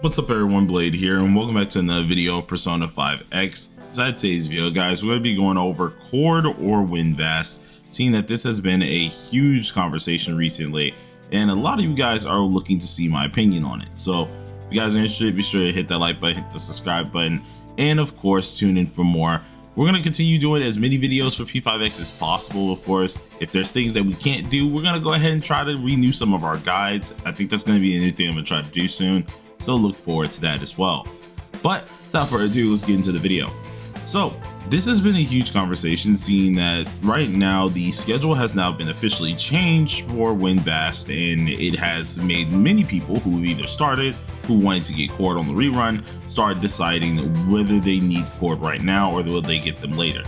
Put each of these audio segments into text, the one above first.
What's up everyone, Blade here, and welcome back to another video of Persona 5X. Inside today's video, guys, we're going to be going over Chord or WinVast, seeing that this has been a huge conversation recently, and a lot of you guys are looking to see my opinion on it. So if you guys are interested, be sure to hit that like button, hit the subscribe button, and of course tune in for more. We're going to continue doing as many videos for P5X as possible. Of course, if there's things that we can't do, we're going to go ahead and try to renew some of our guides. I think that's going to be a new thing I'm going to try to do soon, so look forward to that as well. But without further ado, let's get into the video. So this has been a huge conversation, seeing that right now the schedule has now been officially changed for WinVast, and it has made many people who either started, who wanted to get Chord on the rerun, start deciding whether they need Chord right now or will they get them later.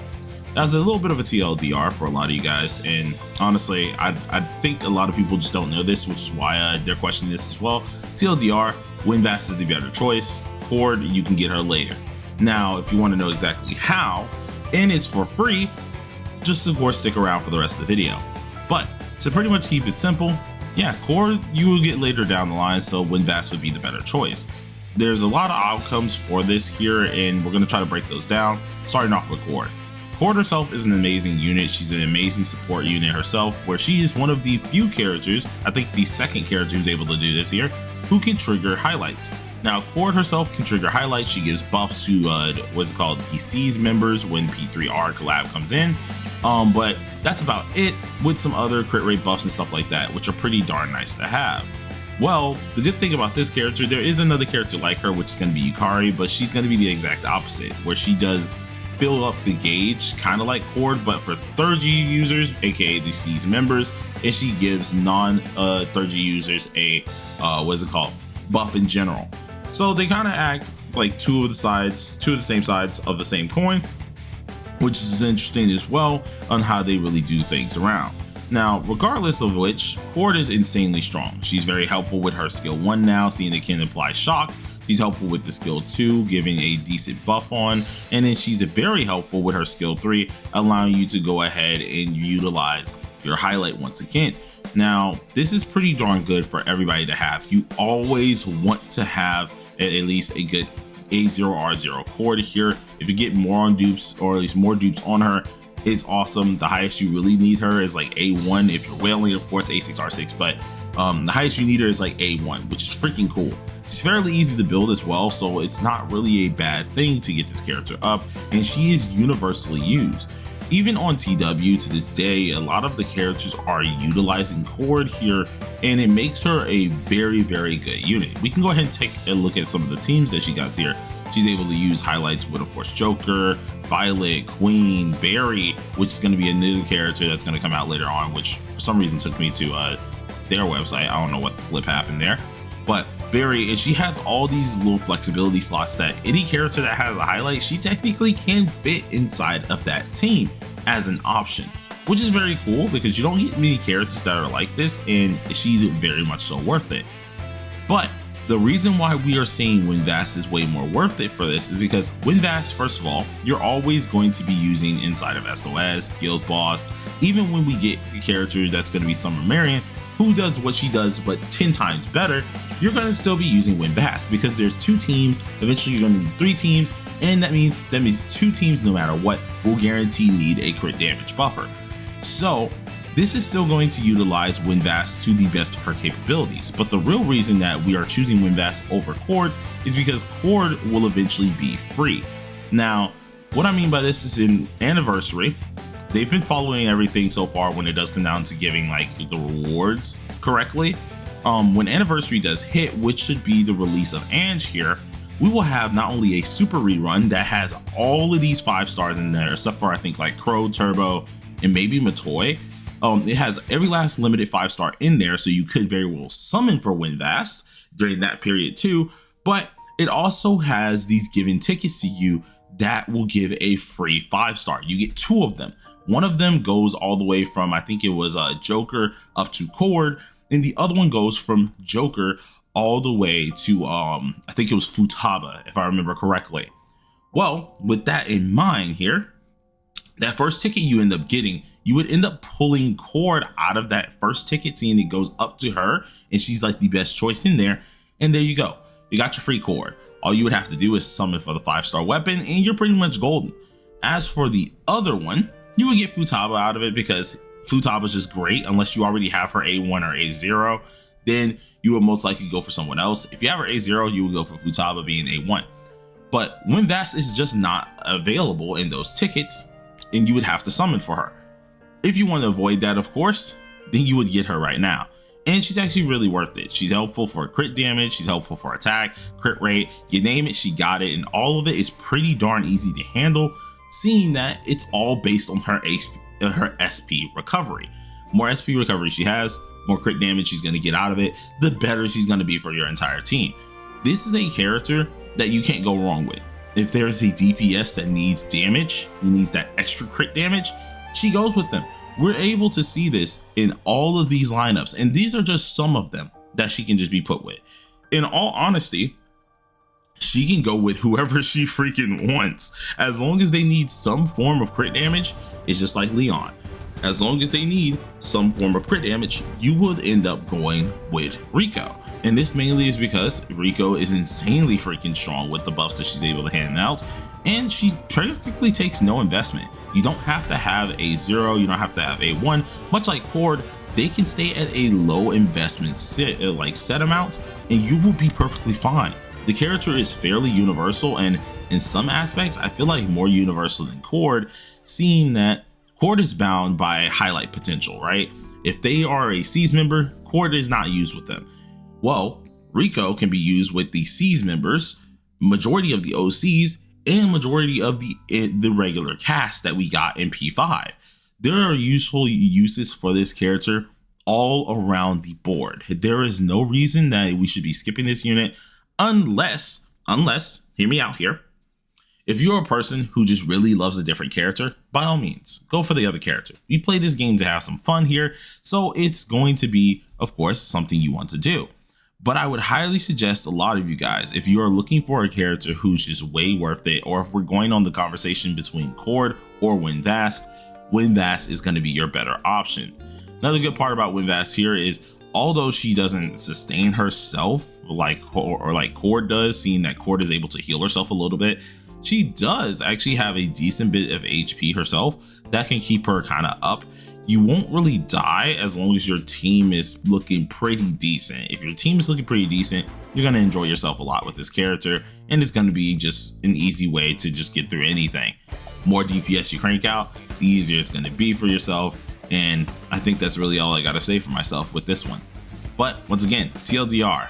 That's a little bit of a TLDR for a lot of you guys, and honestly I think a lot of people just don't know this, which is why they're questioning this as well. TLDR, WinVast is the better choice. Chord, you can get her later. Now if you want to know exactly how, and it's for free, just of course stick around for the rest of the video. But to pretty much keep it simple, yeah, Chord you will get later down the line, so WinVast would be the better choice. There's a lot of outcomes for this here, and we're going to try to break those down, starting off with Chord. Chord herself is an amazing unit. She's an amazing support unit herself, where she is one of the few characters, I think the second character who's able to do this here, who can trigger highlights. Now Chord herself can trigger highlights. She gives buffs to what's it called, PC's members when P3R collab comes in, but that's about it, with some other crit rate buffs and stuff like that, which are pretty darn nice to have. Well, the good thing about this character, there is another character like her, which is going to be Yukari, but she's going to be the exact opposite, where she does fill up the gauge kind of like Chord, but for 3rd G users, aka the C's members, and she gives non 3rd G users a what is it called, buff in general. So they kind of act like two of the same sides of the same coin, which is interesting as well on how they really do things around. Now, regardless of which, Chord is insanely strong. She's very helpful with her skill 1 now, seeing it can apply shock. She's helpful with the skill 2, giving a decent buff on, and then she's very helpful with her skill 3, allowing you to go ahead and utilize your highlight once again. Now, this is pretty darn good for everybody to have. You always want to have at least a good A0R0 Chord here. If you get more on dupes, or at least more dupes on her, it's awesome. The highest you really need her is like A1 if you're whaling, of course A6R6, but the highest you need her is like A1, which is freaking cool. She's fairly easy to build as well, so it's not really a bad thing to get this character up, and she is universally used. Even on TW to this day, a lot of the characters are utilizing Chord here, and it makes her a very good unit. We can go ahead and take a look at some of the teams that she got here. She's able to use highlights with, of course, Joker, Violet, Queen, Barry, which is going to be a new character that's going to come out later on, which for some reason took me to their website. I don't know what the flip happened there, but Barry, and she has all these little flexibility slots that any character that has a highlight, she technically can fit inside of that team as an option, which is very cool because you don't get many characters that are like this, and she's very much so worth it. But the reason why we are saying WinVast is way more worth it for this is because WinVast, first of all, you're always going to be using inside of SOS, Guild Boss. Even when we get a character that's going to be Summer Marion, who does what she does but 10 times better, you're going to still be using WinVast because there's 2 teams. Eventually you're going to need 3 teams, and that means 2 teams, no matter what, will guarantee need a crit damage buffer. So this is still going to utilize WinVast to the best of her capabilities, but the real reason that we are choosing WinVast over Chord is because Chord will eventually be free. Now, what I mean by this is in Anniversary, they've been following everything so far when it does come down to giving like the rewards correctly. When Anniversary does hit, which should be the release of Ange here, we will have not only a super rerun that has all of these 5 stars in there, except for I think like Crow, Turbo, and maybe Matoy. It has every last limited 5-star in there, so you could very well summon for WinVast during that period too, but it also has these given tickets to you that will give a free 5-star. You get 2 of them. One of them goes all the way from, I think it was Joker up to Chord, and the other one goes from Joker all the way to I think it was Futaba, if I remember correctly. Well, with that in mind here, that first ticket you end up getting, you would end up pulling Chord out of that first ticket, seeing it goes up to her, and she's like the best choice in there. And there you go. you got your free Chord. All you would have to do is summon for the 5-star weapon and you're pretty much golden. As for the other one, you would get Futaba out of it because Futaba is just great. Unless you already have her A1 or A0, then you would most likely go for someone else. If you have her A0, you would go for Futaba being A1. But Wind Vast is just not available in those tickets and you would have to summon for her. If you want to avoid that, of course, then you would get her right now. And she's actually really worth it. She's helpful for crit damage, she's helpful for attack, crit rate, you name it, she got it, and all of it is pretty darn easy to handle, seeing that it's all based on her SP recovery. More SP recovery she has, more crit damage she's going to get out of it, the better she's going to be for your entire team. This is a character that you can't go wrong with. If there is a DPS that needs damage, needs that extra crit damage, she goes with them. We're able to see this in all of these lineups, and these are just some of them that she can just be put with. In all honesty, she can go with whoever she freaking wants. As long as they need some form of crit damage, it's just like Leon. As long as they need some form of crit damage, you would end up going with Rico. And this mainly is because Rico is insanely freaking strong with the buffs that she's able to hand out, and she practically takes no investment. You don't have to have a 0, you don't have to have a 1. Much like Chord, they can stay at a low investment set amount and you will be perfectly fine. The character is fairly universal, and in some aspects I feel like more universal than Chord, seeing that Chord is bound by highlight potential, right? If they are a C's member, Chord is not used with them. Well, Rico can be used with the C's members, majority of the OCs, and majority of the regular cast that we got in P5. There are useful uses for this character all around the board. There is no reason that we should be skipping this unit unless, hear me out here, if you're a person who just really loves a different character, by all means, go for the other character. We play this game to have some fun here, so it's going to be, of course, something you want to do. But I would highly suggest a lot of you guys, if you are looking for a character who's just way worth it, or if we're going on the conversation between Chord or Wind Vast is going to be your better option. Another good part about Wind Vast here is, although she doesn't sustain herself like Chord does, seeing that Chord is able to heal herself a little bit, she does actually have a decent bit of HP herself that can keep her kind of up. You won't really die as long as your team is looking pretty decent. If your team is looking pretty decent, you're going to enjoy yourself a lot with this character, and it's going to be just an easy way to just get through anything. More DPS you crank out, the easier it's going to be for yourself, and I think that's really all I got to say for myself with this one. But once again, TLDR,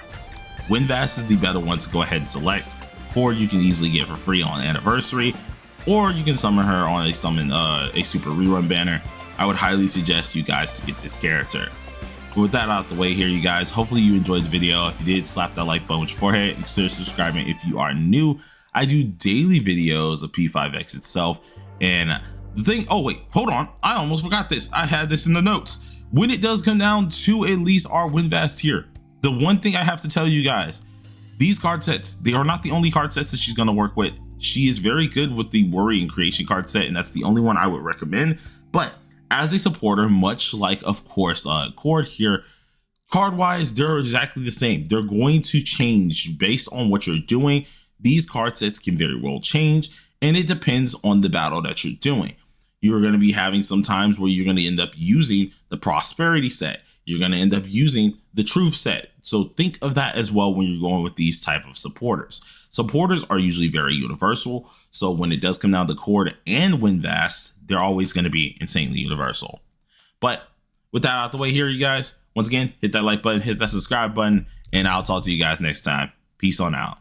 Wind Vast is the better one to go ahead and select. Chord you can easily get for free on Anniversary, or you can summon her on a super rerun banner. I would highly suggest you guys to get this character. But with that out the way here, you guys, hopefully you enjoyed the video. If you did, slap that like button with your forehead and consider subscribing if you are new. I do daily videos of P5X itself, and the thing, oh wait, hold on, I almost forgot this. I had this in the notes. When it does come down to at least our Wind Vast here, the one thing I have to tell you guys, these card sets, they are not the only card sets that she's going to work with. She is very good with the Worry and Creation card set, and that's the only one I would recommend. But as a supporter, much like, of course, Chord here, card-wise, they're exactly the same. They're going to change based on what you're doing. These card sets can very well change, and it depends on the battle that you're doing. You're going to be having some times where you're going to end up using the Prosperity set. You're going to end up using the Truth set. So think of that as well when you're going with these type of supporters. Supporters are usually very universal. So when it does come down to Chord and Wind Vast, they're always going to be insanely universal. But with that out the way here, you guys, once again, hit that like button, hit that subscribe button, and I'll talk to you guys next time. Peace on out.